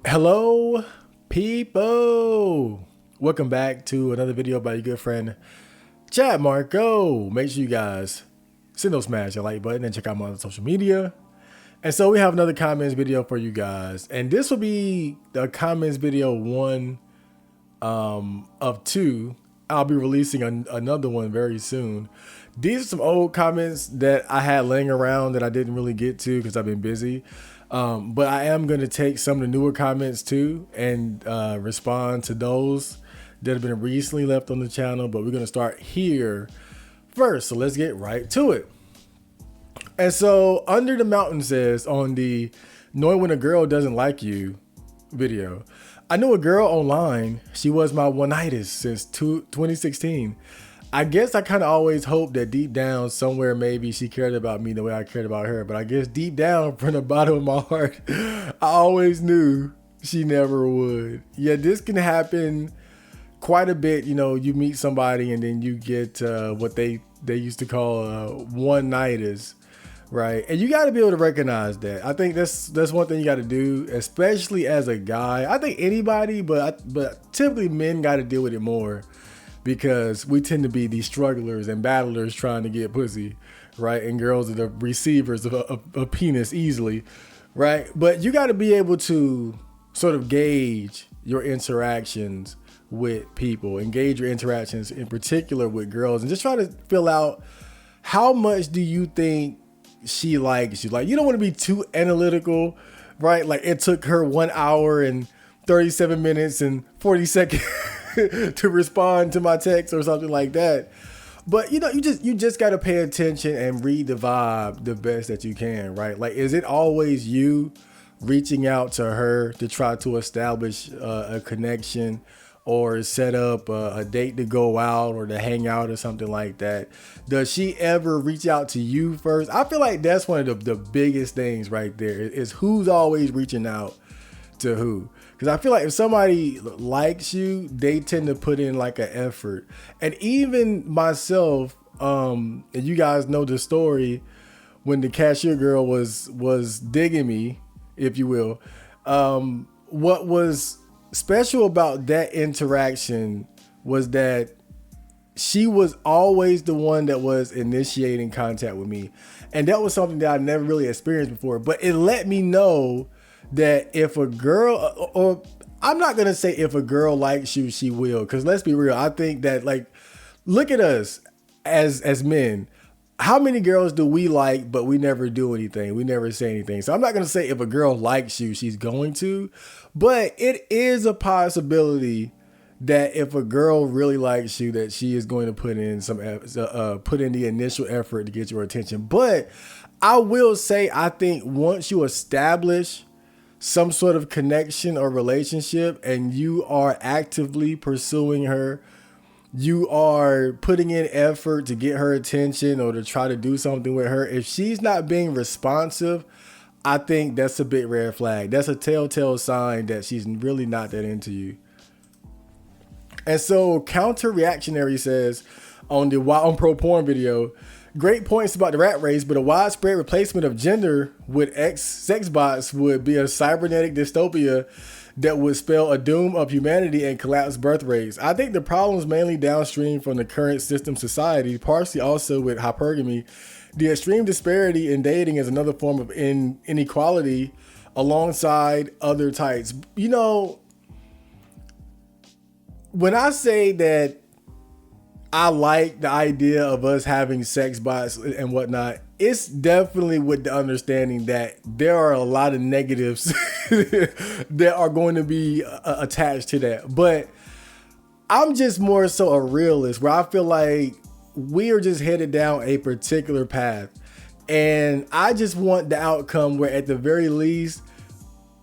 Hello, people. Welcome back to another video by your good friend, Chad Marco. Make sure you guys smash the like button and check out my other social media. And so we have another comments video for you guys. And this will be the comments video one of two. I'll be releasing another one very soon. These are some old comments that I had laying around that I didn't really get to because I've been busy. But I am going to take some of the newer comments too and respond to those that have been recently left on the channel. But we're going to start here first. So let's get right to it. And so Under the Mountain says on the Knowing When a Girl Doesn't Like You video, I knew a girl online. She was my one-nighter since 2016. I guess I kind of always hoped that deep down somewhere maybe she cared about me the way I cared about her. But I guess deep down from the bottom of my heart, I always knew she never would. Yeah, this can happen quite a bit. You know, you meet somebody and then you get what they used to call one-nighters. Right. And you got to be able to recognize that. I think that's one thing you got to do, especially as a guy. I think anybody, but typically men got to deal with it more because we tend to be these strugglers and battlers trying to get pussy. Right. And girls are the receivers of a penis easily. Right. But you got to be able to sort of gauge your interactions with people, engage your interactions in particular with girls, and just try to fill out how much do you think she likes you. Like, you don't want to be too analytical, right? Like, it took her 1 hour and 37 minutes and 40 seconds to respond to my text or something like that. But you know, you just got to pay attention and read the vibe the best that you can, right? Like, is it always you reaching out to her to try to establish a connection or set up a date to go out or to hang out or something like that? Does she ever reach out to you first? I feel like that's one of the biggest things right there is who's always reaching out to who. Because I feel like if somebody likes you, they tend to put in like an effort. And even myself, and you guys know the story when the cashier girl was digging me, if you will. What was special about that interaction was that she was always the one that was initiating contact with me. And that was something that I never really experienced before. But it let me know that if a girl, or I'm not going to say if a girl likes you, she will. Because let's be real. I think that, like, look at us as men. How many girls do we like, but we never do anything? We never say anything. So I'm not going to say if a girl likes you, she's going to. But it is a possibility that if a girl really likes you, that she is going to put in put in the initial effort to get your attention. But I will say, I think once you establish some sort of connection or relationship and you are actively pursuing her, you are putting in effort to get her attention or to try to do something with her, if she's not being responsive, I think that's a big red flag. That's a telltale sign that she's really not that into you. And so Counter Reactionary says on the on Pro Porn video, great points about the rat race, but a widespread replacement of gender with sex bots would be a cybernetic dystopia that would spell a doom of humanity and collapse birth rates. I think the problem is mainly downstream from the current system society, partially also with hypergamy. The extreme disparity in dating is another form of inequality alongside other types. You know, when I say that I like the idea of us having sex bots and whatnot, it's definitely with the understanding that there are a lot of negatives that are going to be attached to that. But I'm just more so a realist where I feel like we are just headed down a particular path. And I just want the outcome where at the very least,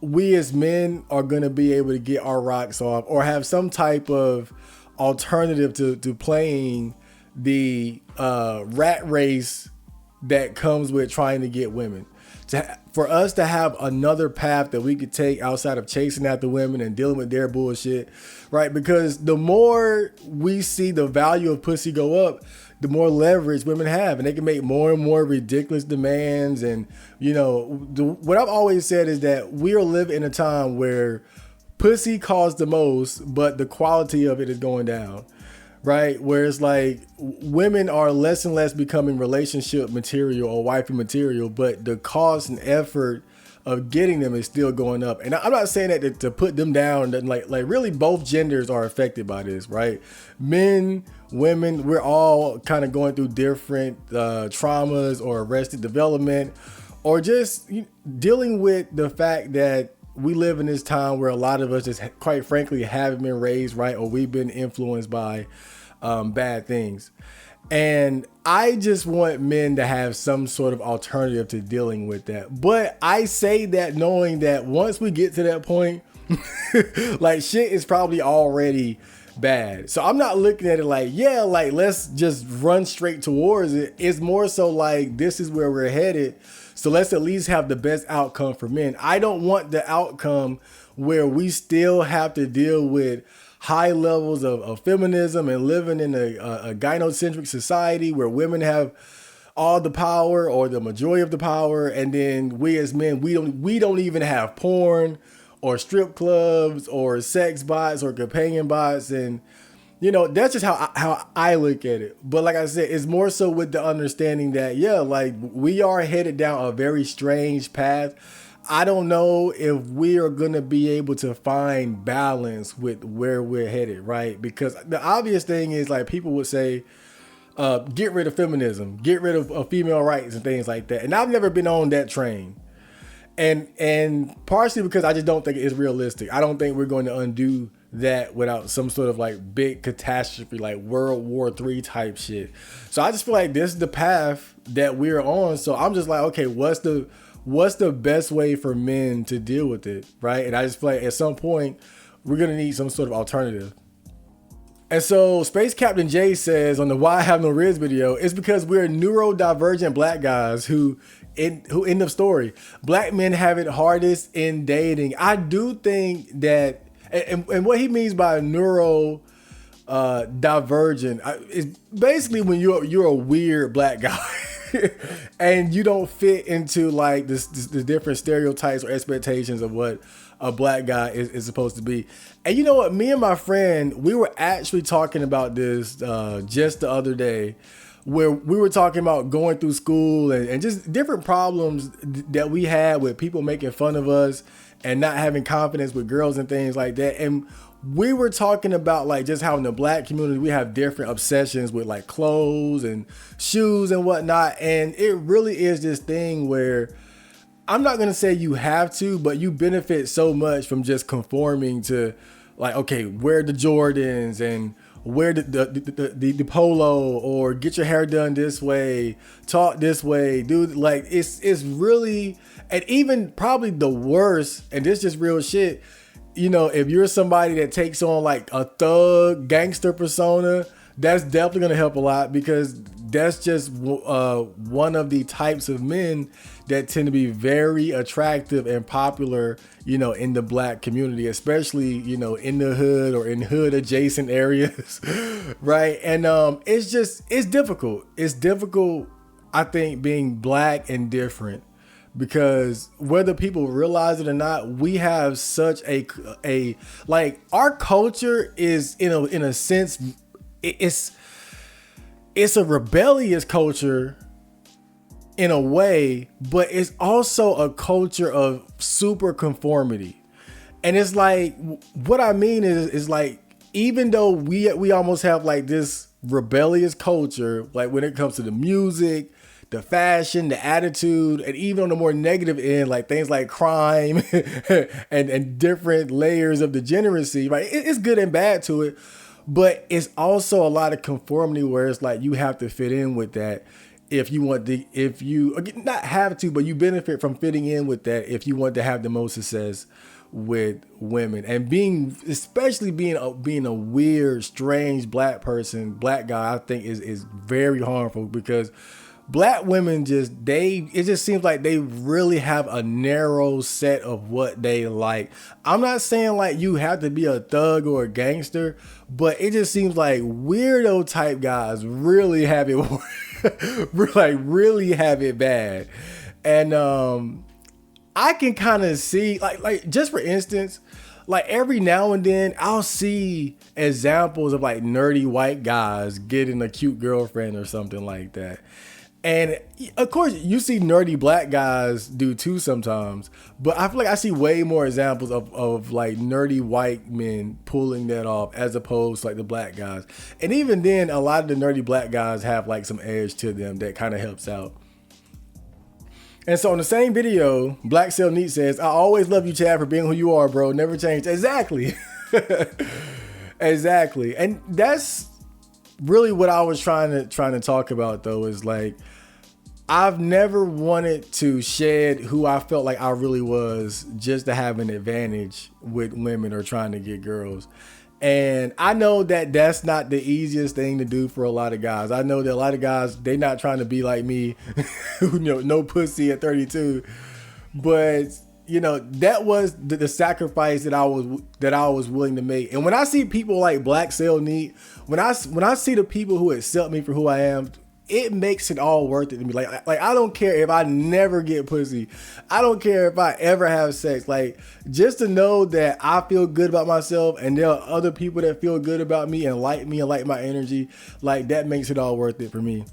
we as men are going to be able to get our rocks off or have some type of alternative to playing the rat race that comes with trying to get women. For us to have another path that we could take outside of chasing after women and dealing with their bullshit, right? Because the more we see the value of pussy go up, the more leverage women have, and they can make more and more ridiculous demands. And what I've always said is that we are living in a time where pussy costs the most, but the quality of it is going down, right? Where it's like women are less and less becoming relationship material or wifey material, but the cost and effort of getting them is still going up. And I'm not saying that to put them down. Like really both genders are affected by this, right? Men, women, we're all kind of going through different traumas or arrested development, or just dealing with the fact that we live in this time where a lot of us just quite frankly haven't been raised right, or we've been influenced by bad things. And I just want men to have some sort of alternative to dealing with that. But I say that knowing that once we get to that point, like shit is probably already bad. So I'm not looking at it like, yeah, like let's just run straight towards it. It's more so like this is where we're headed. So let's at least have the best outcome for men. I don't want the outcome where we still have to deal with high levels of feminism and living in a gynocentric society where women have all the power or the majority of the power, and then we as men, we don't even have porn or strip clubs or sex bots or companion bots. And that's just how I look at it. But like I said, it's more so with the understanding that like we are headed down a very strange path. I don't know if we are going to be able to find balance with where we're headed, right? Because the obvious thing is, like, people would say, get rid of feminism, get rid of female rights and things like that. And I've never been on that train. And partially because I just don't think it's realistic. I don't think we're going to undo that without some sort of like big catastrophe, like World War III type shit. So I just feel like this is the path that we're on. So I'm just like, okay, what's the best way for men to deal with it, right? And I just feel like at some point we're gonna need some sort of alternative. And so Space Captain J says on the Why I Have No Riz video, it's because we're neurodivergent black guys who end of story. Black men have it hardest in dating. I do think that, and what he means by neuro divergent is basically when you're a weird black guy. And you don't fit into like the different stereotypes or expectations of what a black guy is supposed to be. And you know what? Me and my friend, we were actually talking about this just the other day, where we were talking about going through school and just different problems that we had with people making fun of us and not having confidence with girls and things like that. And we were talking about like just how in the black community we have different obsessions with like clothes and shoes and whatnot. And it really is this thing where I'm not going to say you have to, but you benefit so much from just conforming to like, okay, wear the Jordans and wear the polo, or get your hair done this way, talk this way, dude. Like it's really, and even probably the worst, and this is just real shit. If you're somebody that takes on like a thug gangster persona, that's definitely going to help a lot, because that's just one of the types of men that tend to be very attractive and popular, in the black community, especially, in the hood or in hood adjacent areas. Right. And it's difficult. It's difficult, I think, being black and different. Because whether people realize it or not, we have such a like our culture is in a sense, it's a rebellious culture in a way, but it's also a culture of super conformity. And it's like, what I mean is like, even though we almost have like this rebellious culture, like when it comes to the music, the fashion, the attitude, and even on the more negative end, like things like crime and different layers of degeneracy, right? It's good and bad to it, but it's also a lot of conformity where it's like you have to fit in with that if you not have to, but you benefit from fitting in with that if you want to have the most success with women. And especially being a weird, strange black guy, I think is very harmful, because black women it just seems like they really have a narrow set of what they like. I'm not saying like you have to be a thug or a gangster, but it just seems like weirdo type guys really have it like really have it bad. And I can kind of see like just for instance, like every now and then I'll see examples of like nerdy white guys getting a cute girlfriend or something like that. And of course you see nerdy black guys do too sometimes, but I feel like I see way more examples of like nerdy white men pulling that off as opposed to like the black guys. And even then, a lot of the nerdy black guys have like some edge to them that kind of helps out. And so in the same video, Black Cell Neat says, I always love you, Chad, for being who you are, bro. Never change. Exactly. Exactly. And that's really what I was trying to talk about, though, is like, I've never wanted to shed who I felt like I really was just to have an advantage with women or trying to get girls. And I know that that's not the easiest thing to do for a lot of guys. I know that a lot of guys, they not trying to be like me, who no pussy at 32. But you know, that was the sacrifice that I was willing to make. And when I see people like Black Cell Neat, when I see the people who accept me for who I am, it makes it all worth it to me. Like I don't care if I never get pussy. I don't care if I ever have sex. Like, just to know that I feel good about myself and there are other people that feel good about me and like my energy, like that makes it all worth it for me.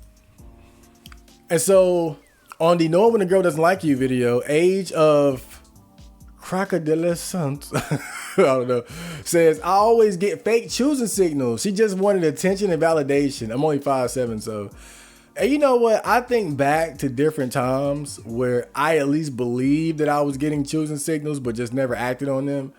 And so on the Know When a Girl Doesn't Like You video, Age of Crocodilescent, I don't know, says, I always get fake choosing signals. She just wanted attention and validation. I'm only 5'7", so. And you know what? I think back to different times where I at least believed that I was getting choosing signals, but just never acted on them.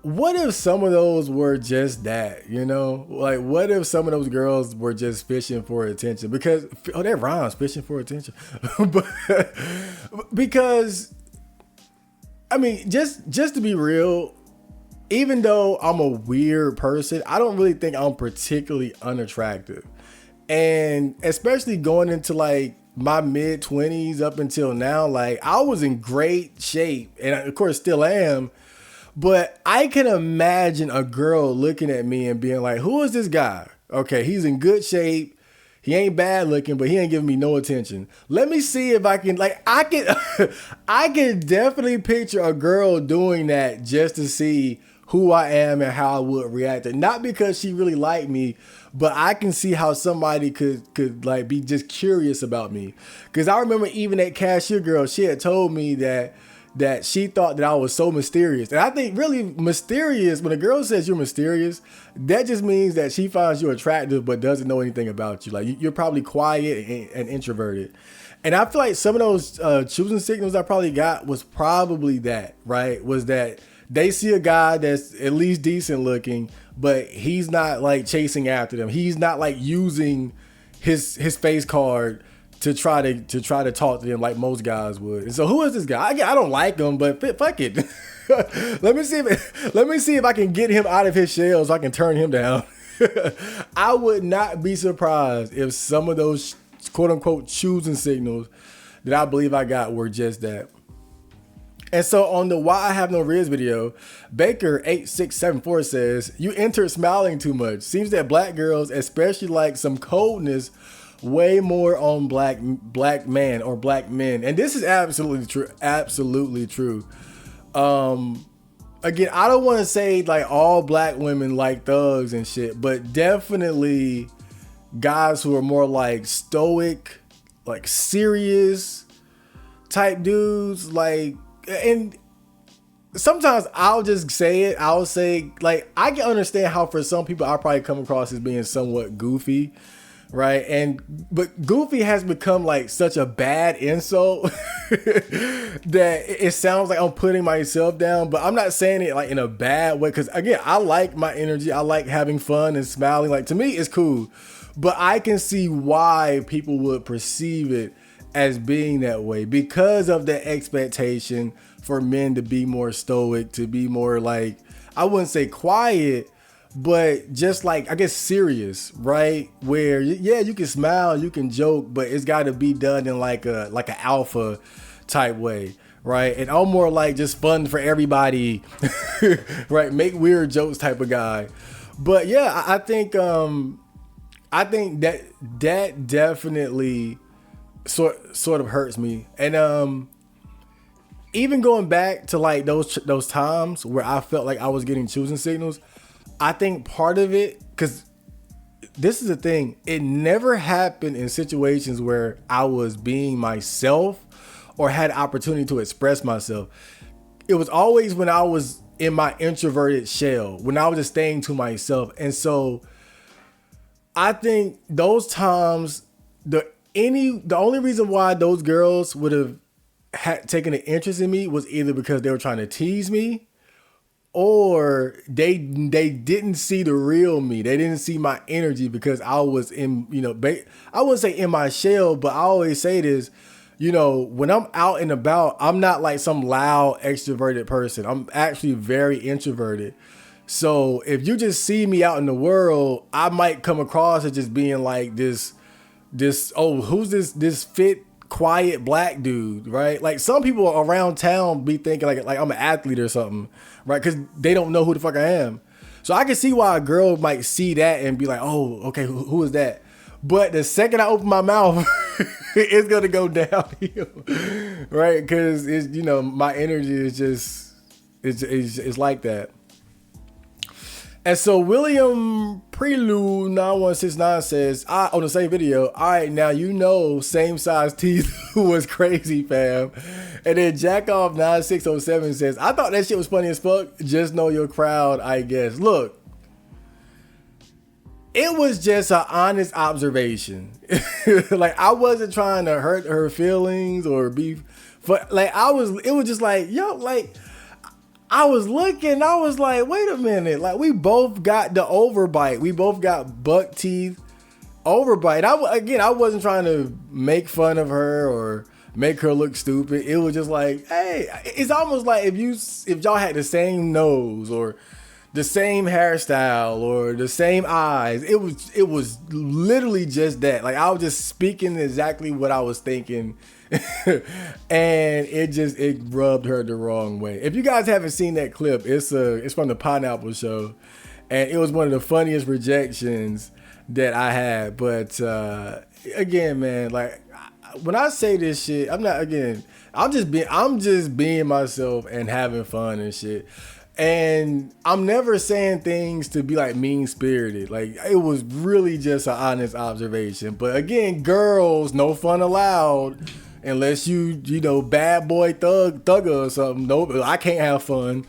What if some of those were just that, you know? Like, what if some of those girls were just fishing for attention? Because, oh, that rhymes, fishing for attention. But, because, I mean, just to be real, even though I'm a weird person, I don't really think I'm particularly unattractive. And especially going into like my mid 20s up until now, like I was in great shape and of course still am, but I can imagine a girl looking at me and being like, who is this guy? Okay, he's in good shape. He ain't bad looking, but he ain't giving me no attention. Let me see if I can, like, I can definitely picture a girl doing that just to see who I am and how I would react. Not because she really liked me, but I can see how somebody could like be just curious about me. Because I remember even that cashier girl, she had told me that she thought that I was so mysterious. And I think really mysterious, when a girl says you're mysterious, that just means that she finds you attractive but doesn't know anything about you. Like you're probably quiet and introverted. And I feel like some of those choosing signals I probably got was probably that, right? Was that they see a guy that's at least decent looking, but he's not like chasing after them. He's not like using his face card to try to talk to them like most guys would. And so who is this guy? I don't like him, but fuck it. let me see if I can get him out of his shell so I can turn him down. I would not be surprised if some of those quote unquote choosing signals that I believe I got were just that. And so on the Why I Have No Riz video, Baker8674 says, you entered smiling too much. Seems that black girls, especially like some coldness, way more on black man or black men. And this is absolutely true. Absolutely true. Again, I don't want to say like all black women like thugs and shit, but definitely guys who are more like stoic, like serious type dudes, like. And sometimes I'll just say it. I'll say, like, I can understand how for some people I probably come across as being somewhat goofy, right? But goofy has become like such a bad insult that it sounds like I'm putting myself down. But I'm not saying it like in a bad way, because again, I like my energy. I like having fun and smiling. Like, to me, it's cool. But I can see why people would perceive it as being that way, because of the expectation for men to be more stoic, to be more like, I wouldn't say quiet, but just like, I guess, serious, right? Where yeah, you can smile, you can joke, but it's got to be done in like an alpha type way, right? And I'm more like just fun for everybody, right? Make weird jokes type of guy. But yeah, I think that definitely sort of hurts me. And even going back to like those times where I felt like I was getting choosing signals, I think part of it, because this is the thing, it never happened in situations where I was being myself or had opportunity to express myself. It was always when I was in my introverted shell, when I was just staying to myself. And so I think those times, the only reason why those girls would have taken an interest in me was either because they were trying to tease me, or they didn't see the real me. They didn't see my energy because I was in, I wouldn't say in my shell, but I always say this, when I'm out and about, I'm not like some loud extroverted person. I'm actually very introverted. So if you just see me out in the world, I might come across as just being like this, oh, who's this fit, quiet black dude, right? Like some people around town be thinking like I'm an athlete or something, right? Because they don't know who the fuck I am. So I can see why a girl might see that and be like, oh, okay, who is that? But the second I open my mouth, it's gonna go downhill, right? Because it's, my energy is just it's like that. And so William Prelude 9169 says, on the same video, all right, now same size teeth was crazy, fam. And then Jackoff 9607 says, I thought that shit was funny as fuck. Just know your crowd, I guess. Look, it was just an honest observation. Like, I wasn't trying to hurt her feelings or be, but like, it was just like, yo, like, I was looking, I was like, wait a minute. Like, we both got the overbite. We both got buck teeth overbite. I wasn't trying to make fun of her or make her look stupid. It was just like, hey, it's almost like if y'all had the same nose or the same hairstyle or the same eyes. It was literally just that. Like, I was just speaking exactly what I was thinking. And it rubbed her the wrong way. If you guys haven't seen that clip, it's from the Pineapple Show, and it was one of the funniest rejections that I had. But again, man, like, when I say this shit, I'm just being myself and having fun and shit. And I'm never saying things to be like mean spirited. Like, it was really just an honest observation. But again, girls, no fun allowed. Unless you bad boy thugger or something. No, I can't have fun.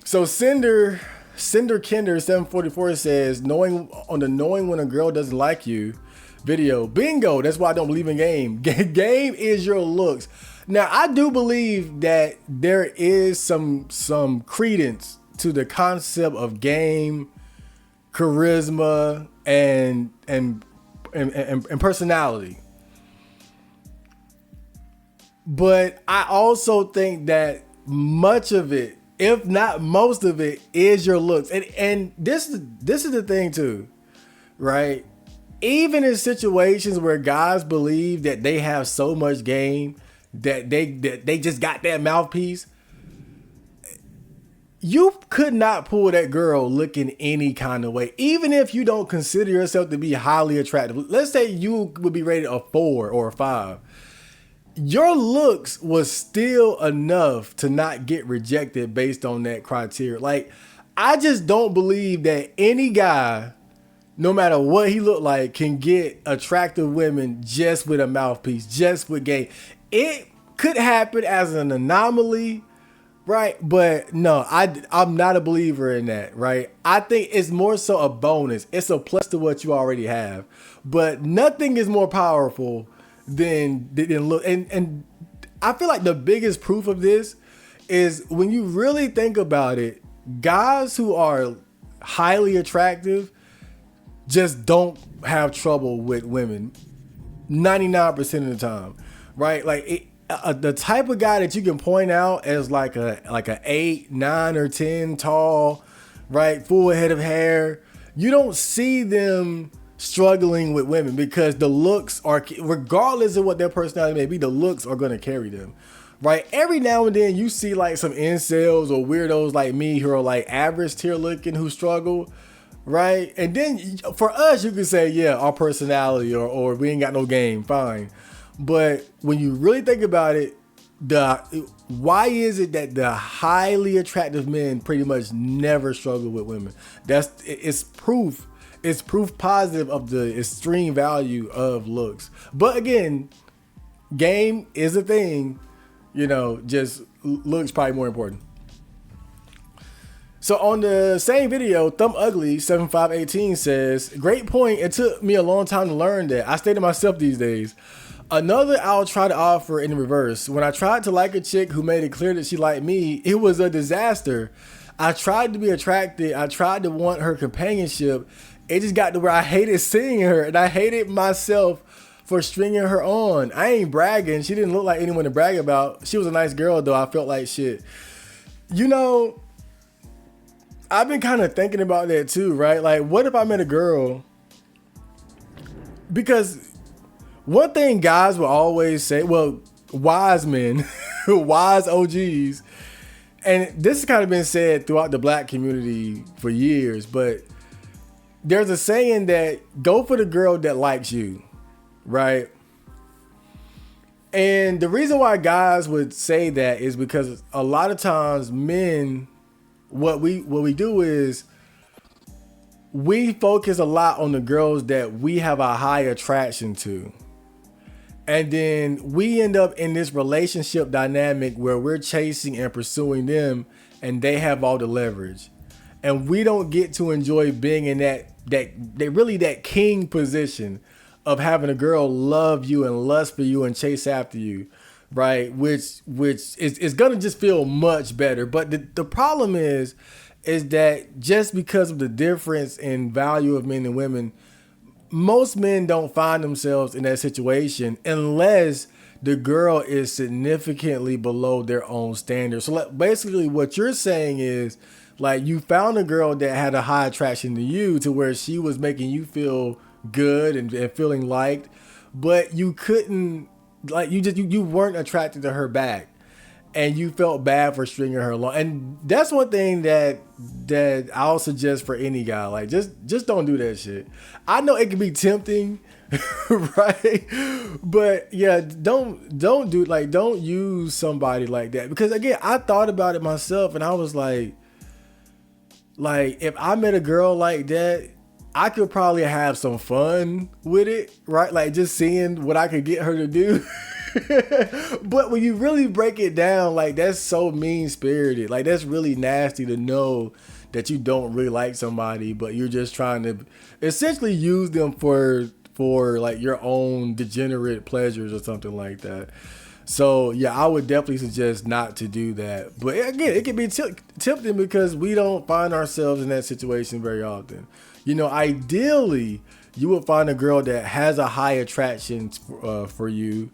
So Cinder Kinder 744 says, knowing when a girl doesn't like you video. Bingo. That's why I don't believe in game. Game is your looks. Now, I do believe that there is some credence to the concept of game, charisma, and personality. But I also think that much of it, if not most of it, is your looks. And this is the thing too, right? Even in situations where guys believe that they have so much game that they just got that mouthpiece, you could not pull that girl looking any kind of way. Even if you don't consider yourself to be highly attractive. Let's say you would be rated a 4 or a 5. Your looks was still enough to not get rejected based on that criteria. Like, I just don't believe that any guy, no matter what he looked like, can get attractive women just with a mouthpiece, just with game. It could happen as an anomaly, right? But no, I'm not a believer in that, right? I think it's more so a bonus. It's a plus to what you already have. But nothing is more powerful than look. And I feel like the biggest proof of this is when you really think about it, guys who are highly attractive just don't have trouble with women 99% of the time, right? Like, the type of guy that you can point out as like a 8, 9, or 10 tall, right, full head of hair, you don't see them struggling with women because the looks are, regardless of what their personality may be, the looks are going to carry them, right? Every now and then you see like some incels or weirdos like me who are like average tier looking who struggle, right? And then for us, you can say, yeah, our personality or we ain't got no game, fine. But when you really think about it, why is it that the highly attractive men pretty much never struggle with women? It's proof. It's proof positive of the extreme value of looks. But again, game is a thing. Just looks probably more important. So on the same video, Thumb Ugly 7518 says, "Great point. It took me a long time to learn that. I stay to myself these days. Another I'll try to offer in reverse. When I tried to like a chick who made it clear that she liked me, it was a disaster. I tried to be attracted. I tried to want her companionship. It just got to where I hated seeing her and I hated myself for stringing her on. I ain't bragging. She didn't look like anyone to brag about. She was a nice girl though. I felt like shit." I've been kind of thinking about that too, right? Like, what if I met a girl? Because one thing guys will always say, well, wise men, wise OGs, and this has kind of been said throughout the black community for years, but there's a saying that go for the girl that likes you, right? And the reason why guys would say that is because a lot of times men, what we do is we focus a lot on the girls that we have a high attraction to. And then we end up in this relationship dynamic where we're chasing and pursuing them and they have all the leverage. And we don't get to enjoy being in that king position of having a girl love you and lust for you and chase after you, right? Which is gonna just feel much better. But the problem is that just because of the difference in value of men and women, most men don't find themselves in that situation unless the girl is significantly below their own standards. So basically what you're saying is, like, you found a girl that had a high attraction to you to where she was making you feel good and feeling liked, but you couldn't, like, you weren't attracted to her back and you felt bad for stringing her along. And that's one thing that I'll suggest for any guy. Like, just don't do that shit. I know it can be tempting, right? But yeah, don't use somebody like that. Because again, I thought about it myself and I was like if I met a girl like that, I could probably have some fun with it, right? Like just seeing what I could get her to do. But when you really break it down, like, that's so mean-spirited. Like, that's really nasty to know that you don't really like somebody, but you're just trying to essentially use them for like your own degenerate pleasures or something like that. So yeah, I would definitely suggest not to do that. But again, it can be tempting because we don't find ourselves in that situation very often. Ideally, you would find a girl that has a high attraction for you,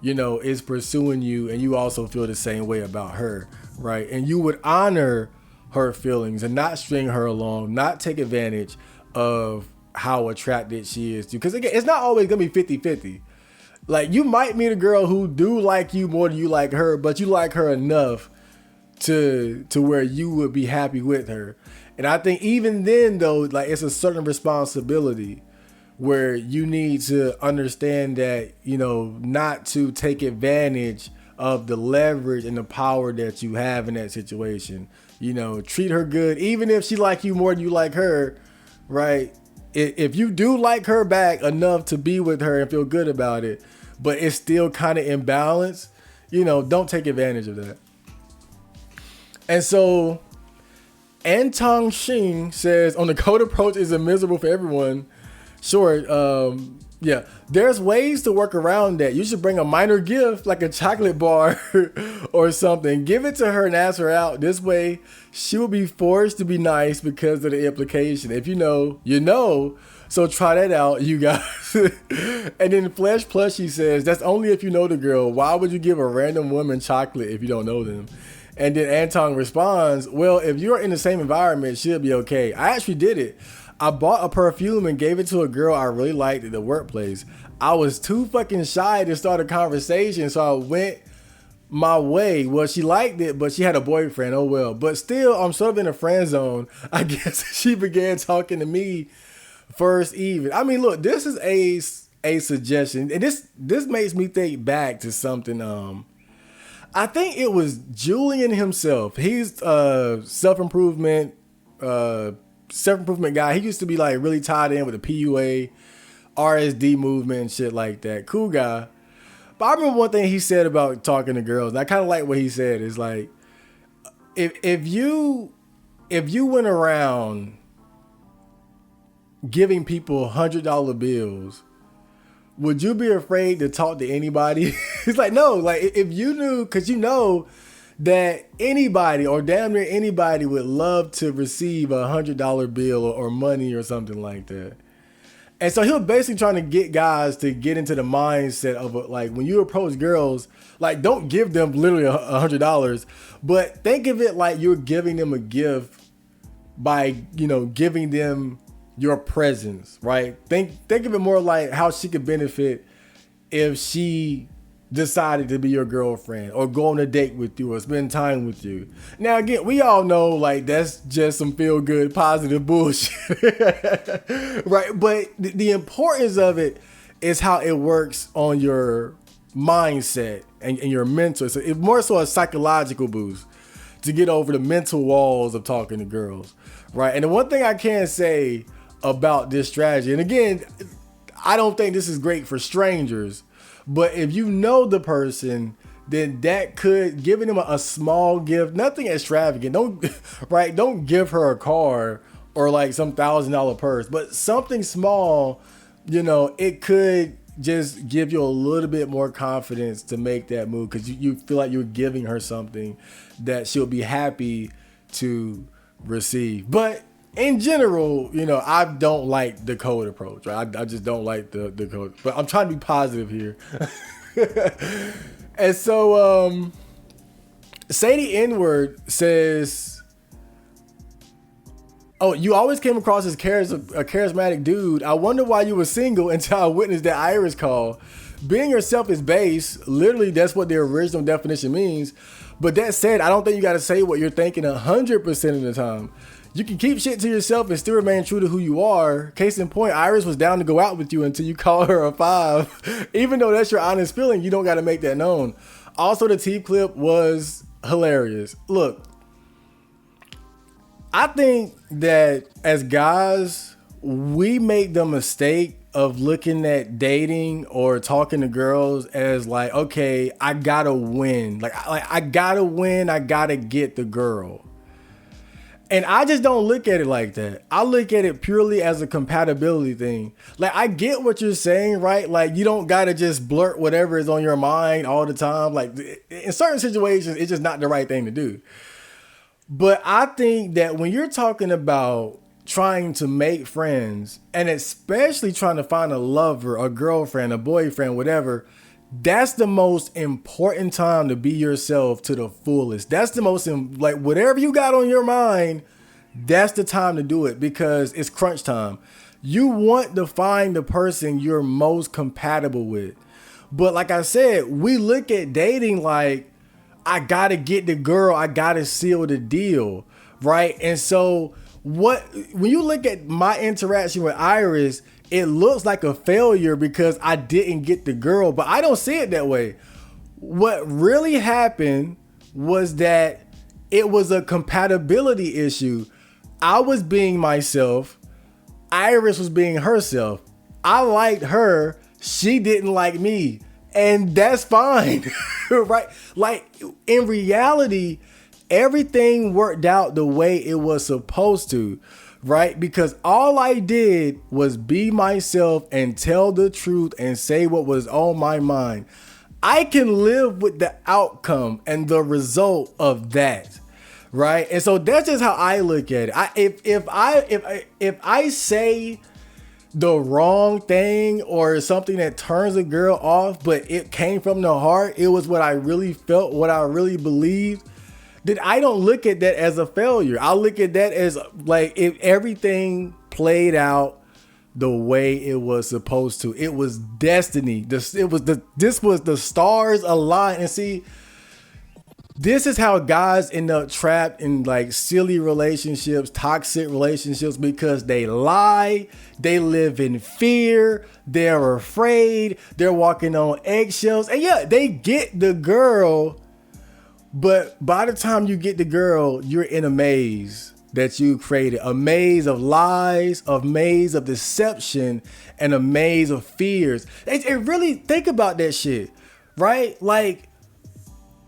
is pursuing you, and you also feel the same way about her, right? And you would honor her feelings and not string her along, not take advantage of how attracted she is to you. Because again, it's not always gonna be 50-50. Like, you might meet a girl who do like you more than you like her, but you like her enough to where you would be happy with her. And I think even then though, like, it's a certain responsibility where you need to understand that, not to take advantage of the leverage and the power that you have in that situation. Treat her good, even if she like you more than you like her, right? If you do like her back enough to be with her and feel good about it, but it's still kind of imbalanced, don't take advantage of that. And so Antong Shing says, on the code approach is miserable for everyone. Sure. Yeah, there's ways to work around that. You should bring a minor gift like a chocolate bar or something. Give it to her and ask her out. This way, she will be forced to be nice because of the implication. If you know, you know. So try that out, you guys. And then Flesh Plushy says, that's only if you know the girl. Why would you give a random woman chocolate if you don't know them? And then Anton responds, well, if you're in the same environment, it should be okay. I actually did it. I bought a perfume and gave it to a girl I really liked at the workplace. I was too fucking shy to start a conversation, so I went my way. Well, she liked it, but she had a boyfriend. Oh well. But still, I'm sort of in a friend zone. I guess she began talking to me first even. I mean, look, this is a suggestion. And this makes me think back to something. I think it was Julian himself. He's self-improvement guy. He used to be like really tied in with the PUA, RSD movement and shit like that. Cool guy. But I remember one thing he said about talking to girls, and I kind of like what he said. Is like, if you went around giving people $100 bills, would you be afraid to talk to anybody? It's like, no, like if you knew, because you know that anybody or damn near anybody would love to receive a $100 bill or money or something like that. And so he was basically trying to get guys to get into the mindset of like, when you approach girls, like don't give them literally $100, but think of it like you're giving them a gift by, you know, giving them your presence, right? Think of it more like how she could benefit if she decided to be your girlfriend or go on a date with you or spend time with you. Now, again, we all know like that's just some feel good, positive bullshit, right? But the importance of it is how it works on your mindset and your mental. So it's more so a psychological boost to get over the mental walls of talking to girls, right? And the one thing I can say about this strategy, and again, I don't think this is great for strangers, but if you know the person, then that could, giving them a small gift, nothing extravagant. Don't give her a car or like some $1,000 purse, but something small, you know, it could just give you a little bit more confidence to make that move because you feel like you're giving her something that she'll be happy to receive. But in general, you know, I don't like the code approach, right? I just don't like the code, but I'm trying to be positive here. And so, Sadie Inward says, oh, you always came across as a charismatic dude. I wonder why you were single until I witnessed that Iris call. Being yourself is base. Literally, that's what the original definition means. But that said, I don't think you got to say what you're thinking 100% of the time. You can keep shit to yourself and still remain true to who you are. Case in point, Iris was down to go out with you until you call her a 5. Even though that's your honest feeling, you don't got to make that known. Also, the Teep clip was hilarious. Look, I think that as guys, we make the mistake of looking at dating or talking to girls as like, okay, I gotta win. Like I gotta win. I gotta get the girl. And I just don't look at it like that. I look at it purely as a compatibility thing. Like, I get what you're saying, right? Like, you don't got to just blurt whatever is on your mind all the time. Like, in certain situations, it's just not the right thing to do. But I think that when you're talking about trying to make friends, and especially trying to find a lover, a girlfriend, a boyfriend, whatever, that's the most important time to be yourself to the fullest. That's the most, like, whatever you got on your mind, that's the time to do it because it's crunch time. You want to find the person you're most compatible with. But like I said, we look at dating like, I got to get the girl, I got to seal the deal, right? And so when you look at my interaction with Iris, it looks like a failure because I didn't get the girl, but I don't see it that way. What really happened was that it was a compatibility issue. I was being myself. Iris was being herself. I liked her. She didn't like me. And that's fine, right? Like in reality, everything worked out the way it was supposed to. Right? Because all I did was be myself and tell the truth and say what was on my mind. I can live with the outcome and the result of that. Right? And so that's just how I look at it. If I say the wrong thing or something that turns a girl off, but it came from the heart, it was what I really felt, what I really believed, then I don't look at that as a failure. I look at that as like if everything played out the way it was supposed to. It was destiny. This was the stars aligned. And see, this is how guys end up trapped in like silly relationships, toxic relationships, because they lie, they live in fear, they're afraid, they're walking on eggshells. And yeah, they get the girl, but by the time you get the girl, you're in a maze that you created, a maze of lies, a maze of deception, and a maze of fears. It really, think about that shit, right? Like,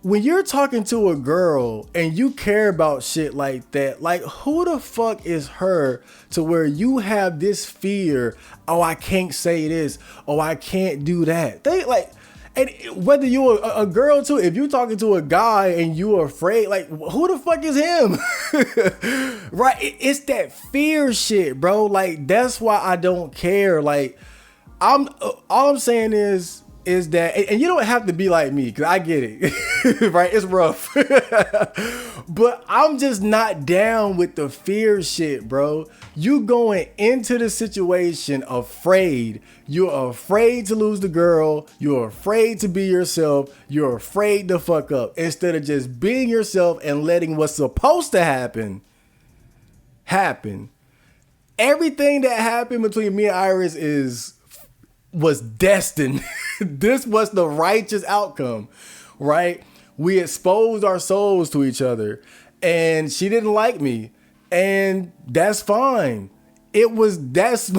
when you're talking to a girl and you care about shit like that, like who the fuck is her to where you have this fear? Oh, I can't say this. Oh, I can't do that. They like, and whether you're a girl too, if you're talking to a guy and you're afraid, like who the fuck is him? Right? It's that fear shit, bro. Like that's why I don't care. Like all I'm saying is that, and you don't have to be like me, because I get it, right? It's rough. But I'm just not down with the fear shit, bro. You going into the situation afraid. You're afraid to lose the girl. You're afraid to be yourself. You're afraid to fuck up. Instead of just being yourself and letting what's supposed to happen. Everything that happened between me and Iris was destined. This was the righteous outcome, right? We exposed our souls to each other and she didn't like me, and that's fine. That's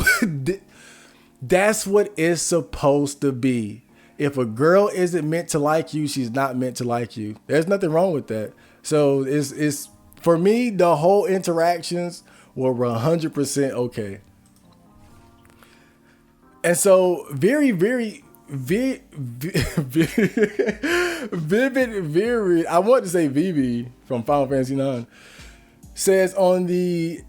what it's supposed to be. If a girl isn't meant to like you, she's not meant to like you. There's nothing wrong with that. So it's for me, the whole interactions were 100% okay. And so vivid, I want to say Vivi from Final Fantasy 9 says on the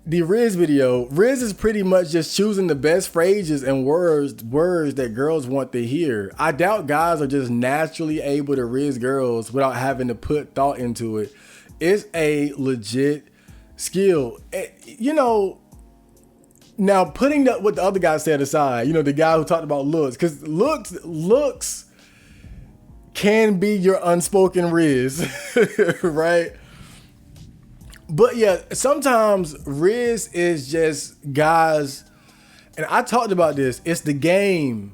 Riz video, Riz is pretty much just choosing the best phrases and words that girls want to hear. I doubt guys are just naturally able to Riz girls without having to put thought into it. It's a legit skill. You know, now putting what the other guy said aside, you know, the guy who talked about looks, because looks can be your unspoken Riz, right? But yeah, sometimes Riz is just guys, and I talked about this. It's the game.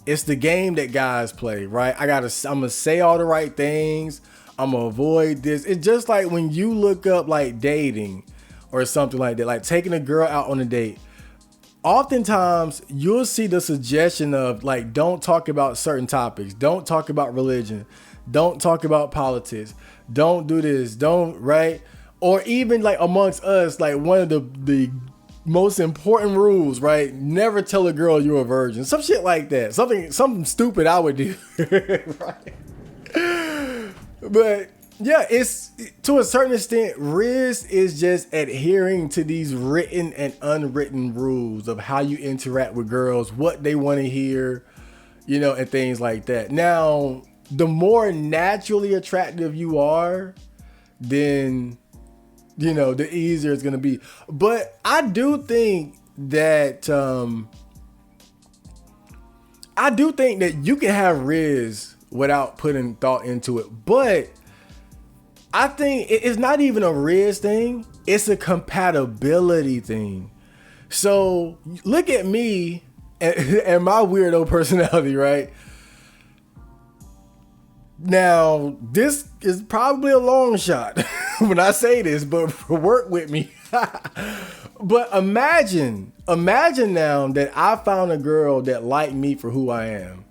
It's the game that guys play, right? I'm gonna say all the right things. I'm gonna avoid this. It's just like when you look up like dating or something like that, like taking a girl out on a date. Oftentimes you'll see the suggestion of like, don't talk about certain topics. Don't talk about religion. Don't talk about politics. Don't do this. Don't, right? Or even like amongst us, like one of the most important rules, right? Never tell a girl you're a virgin. Some shit like that. Something stupid I would do. Right? But yeah, it's to a certain extent, Riz is just adhering to these written and unwritten rules of how you interact with girls, what they want to hear, you know, and things like that. Now, the more naturally attractive you are, then, you know, the easier it's going to be. But I do think that, you can have Riz without putting thought into it. But I think it's not even a Riz thing. It's a compatibility thing. So look at me and my weirdo personality, right? Now, this is probably a long shot when I say this, but work with me. But imagine now that I found a girl that liked me for who I am.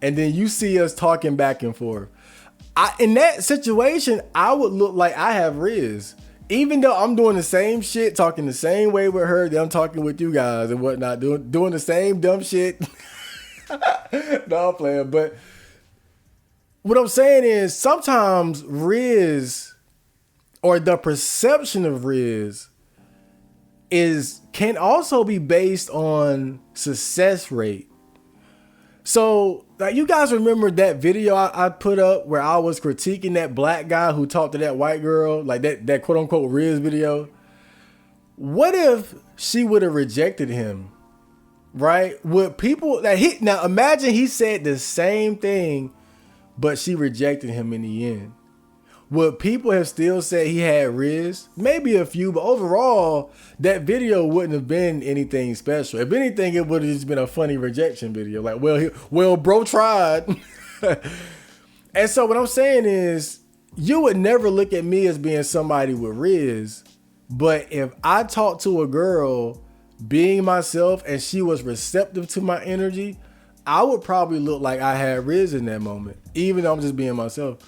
And then you see us talking back and forth. In that situation, I would look like I have Riz. Even though I'm doing the same shit, talking the same way with her that I'm talking with you guys and whatnot, doing the same dumb shit. No, I'm playing. But what I'm saying is sometimes Riz, or the perception of Riz, can also be based on success rate. So like, you guys remember that video I put up where I was critiquing that black guy who talked to that white girl, like that quote unquote Riz video? What if she would have rejected him, right? Would people that now imagine he said the same thing, but she rejected him in the end. Would people have still said he had Riz? Maybe a few, but overall, that video wouldn't have been anything special. If anything, it would have just been a funny rejection video. Like, well, bro tried. And so what I'm saying is, you would never look at me as being somebody with Riz, but if I talked to a girl being myself and she was receptive to my energy, I would probably look like I had Riz in that moment, even though I'm just being myself.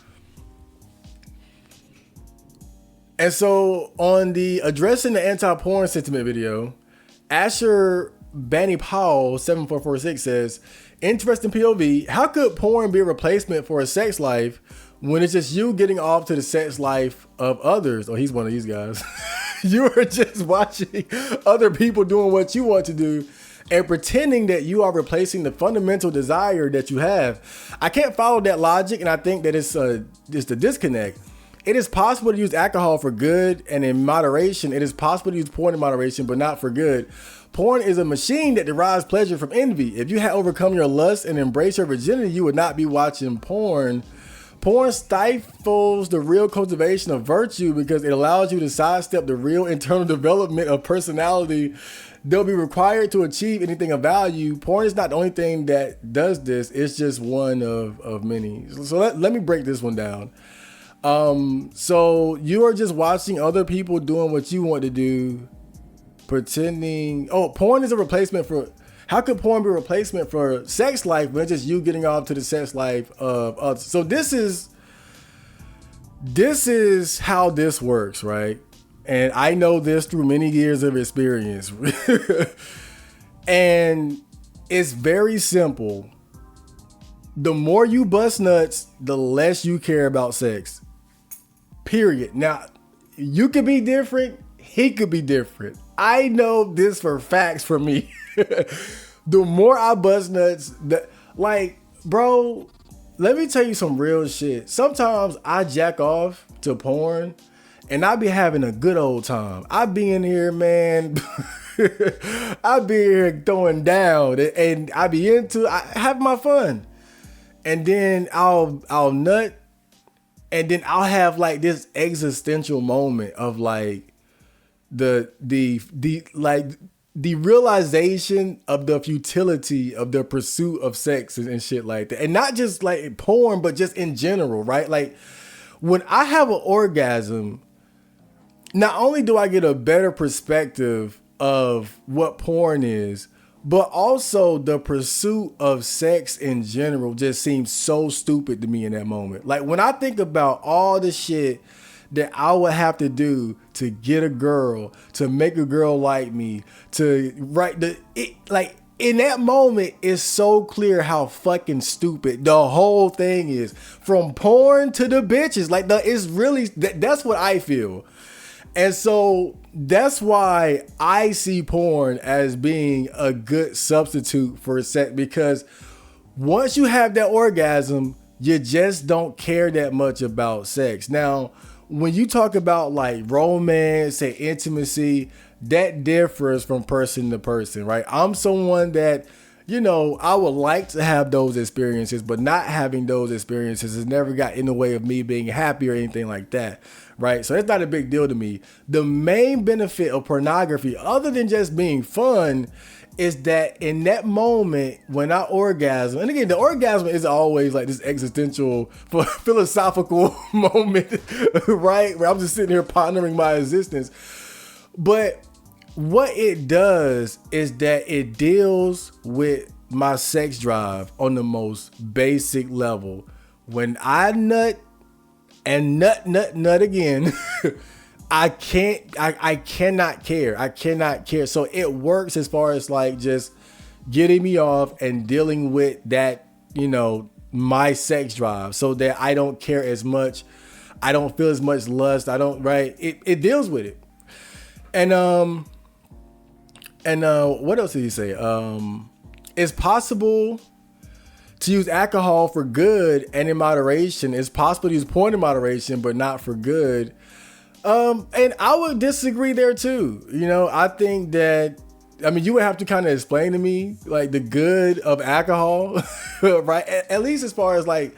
And so on the addressing the anti-porn sentiment video, Asher Banny Powell 7446 says, interesting POV, how could porn be a replacement for a sex life when it's just you getting off to the sex life of others? Oh, he's one of these guys. You are just watching other people doing what you want to do and pretending that you are replacing the fundamental desire that you have. I can't follow that logic, and I think that it's the disconnect. It is possible to use alcohol for good and in moderation. It is possible to use porn in moderation, but not for good. Porn is a machine that derives pleasure from envy. If you had overcome your lust and embraced your virginity, you would not be watching porn. Porn stifles the real cultivation of virtue because it allows you to sidestep the real internal development of personality they'll be required to achieve anything of value. Porn is not the only thing that does this. It's just one of many. So let me break this one down. So you are just watching other people doing what you want to do, pretending, porn is a replacement for, how could porn be a replacement for sex life when it's just you getting off to the sex life of others? So this is how this works, right? And I know this through many years of experience. And it's very simple. The more you bust nuts, the less you care about sex. Period. Now, you could be different. He could be different. I know this for facts for me. The more I bust nuts, bro, let me tell you some real shit. Sometimes I jack off to porn and I be having a good old time. I be in here, man. I be here throwing down and I have my fun. And then I'll nut. And then I'll have like this existential moment of like the realization of the futility of the pursuit of sex and shit like that. And not just like porn, but just in general, right? Like when I have an orgasm, not only do I get a better perspective of what porn is, but also the pursuit of sex in general just seems so stupid to me in that moment. Like when I think about all the shit that I would have to do to get a girl, to make a girl like me, in that moment, it's so clear how fucking stupid the whole thing is. From porn to the bitches, it's really, that's what I feel. And so that's why I see porn as being a good substitute for sex, because once you have that orgasm, you just don't care that much about sex. Now, when you talk about like romance and intimacy, that differs from person to person, right? I'm someone that, I would like to have those experiences, but not having those experiences has never got in the way of me being happy or anything like that, right? So it's not a big deal to me. The main benefit of pornography, other than just being fun, is that in that moment when I orgasm, and again, the orgasm is always like this existential, philosophical moment, right? Where I'm just sitting here pondering my existence. But what it does is that it deals with my sex drive on the most basic level. When I nut and nut again, I cannot care. I cannot care. So it works as far as like just getting me off and dealing with that, my sex drive, so that I don't care as much. I don't feel as much lust. It deals with it. And And what else did he say? It's possible to use alcohol for good and in moderation. It's possible to use porn in moderation, but not for good. And I would disagree there too. You know, I think that, I mean, you would have to kind of explain to me like the good of alcohol, right? At least as far as like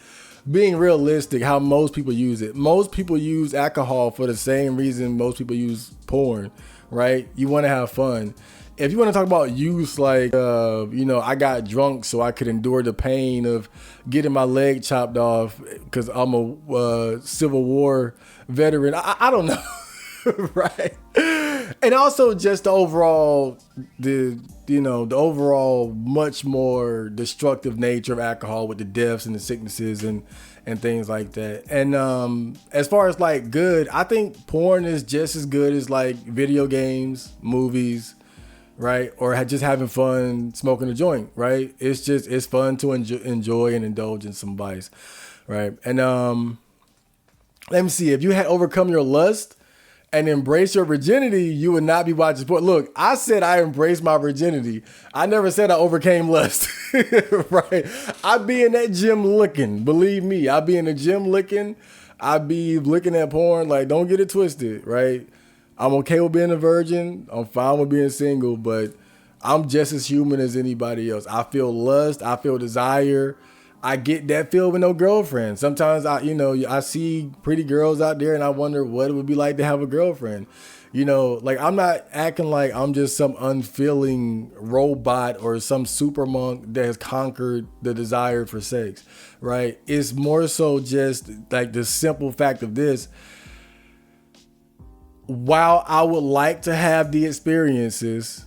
being realistic, how most people use it. Most people use alcohol for the same reason most people use porn, right? You want to have fun. If you want to talk about use, like, you know, I got drunk so I could endure the pain of getting my leg chopped off because I'm a Civil War veteran. I don't know, right? And also just the overall, the overall much more destructive nature of alcohol with the deaths and the sicknesses and things like that. And as far as like good, I think porn is just as good as like video games, movies, right? Or just having fun smoking a joint, right? It's fun to enjoy and indulge in some vice, right? And let me see, if you had overcome your lust and embrace your virginity, you would not be watching porn. Look, I said I embraced my virginity. I never said I overcame lust, right? I be in that gym looking, believe me. I be in the gym looking. I be looking at porn. Like, don't get it twisted, right? I'm okay with being a virgin. I'm fine with being single, but I'm just as human as anybody else. I feel lust. I feel desire. I get that feel with no girlfriend. Sometimes I see pretty girls out there and I wonder what it would be like to have a girlfriend. You know, like I'm not acting like I'm just some unfeeling robot or some super monk that has conquered the desire for sex, right? It's more so just like the simple fact of this. While I would like to have the experiences,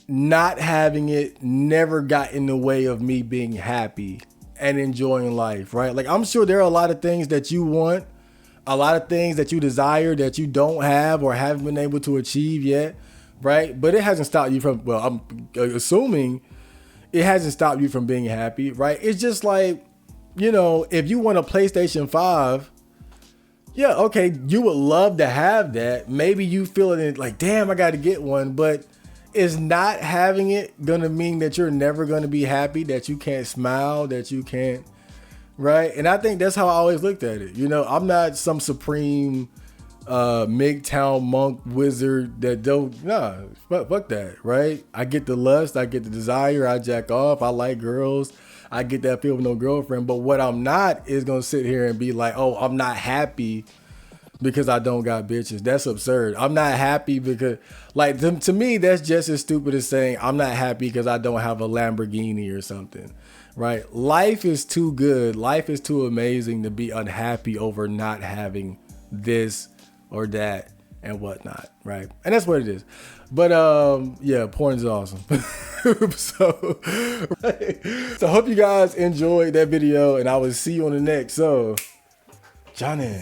not having it never got in the way of me being happy and enjoying life, right? Like, I'm sure there are a lot of things that you want, a lot of things that you desire that you don't have or haven't been able to achieve yet, right? But it hasn't stopped you from, well, I'm assuming it hasn't stopped you from being happy, right? It's just like, you know, if you want a PlayStation 5, yeah, okay, you would love to have that. Maybe you feel it like, damn, I got to get one. But is not having it gonna mean that you're never gonna be happy, that you can't smile, that you can't, right? And I think that's how I always looked at it. You know, I'm not some supreme MGTOW monk wizard that fuck that, right? I get the lust, I get the desire, I jack off, I like girls, I get that feel with no girlfriend. But what I'm not is gonna sit here and be like, oh, I'm not happy because I don't got bitches. That's absurd. I'm not happy because, like, to me, that's just as stupid as saying I'm not happy because I don't have a Lamborghini or something, right? Life is too good. Life is too amazing to be unhappy over not having this or that and whatnot, right? And that's what it is. But yeah, porn is awesome. So I hope you guys enjoyed that video, and I will see you on the next. So, Johnny.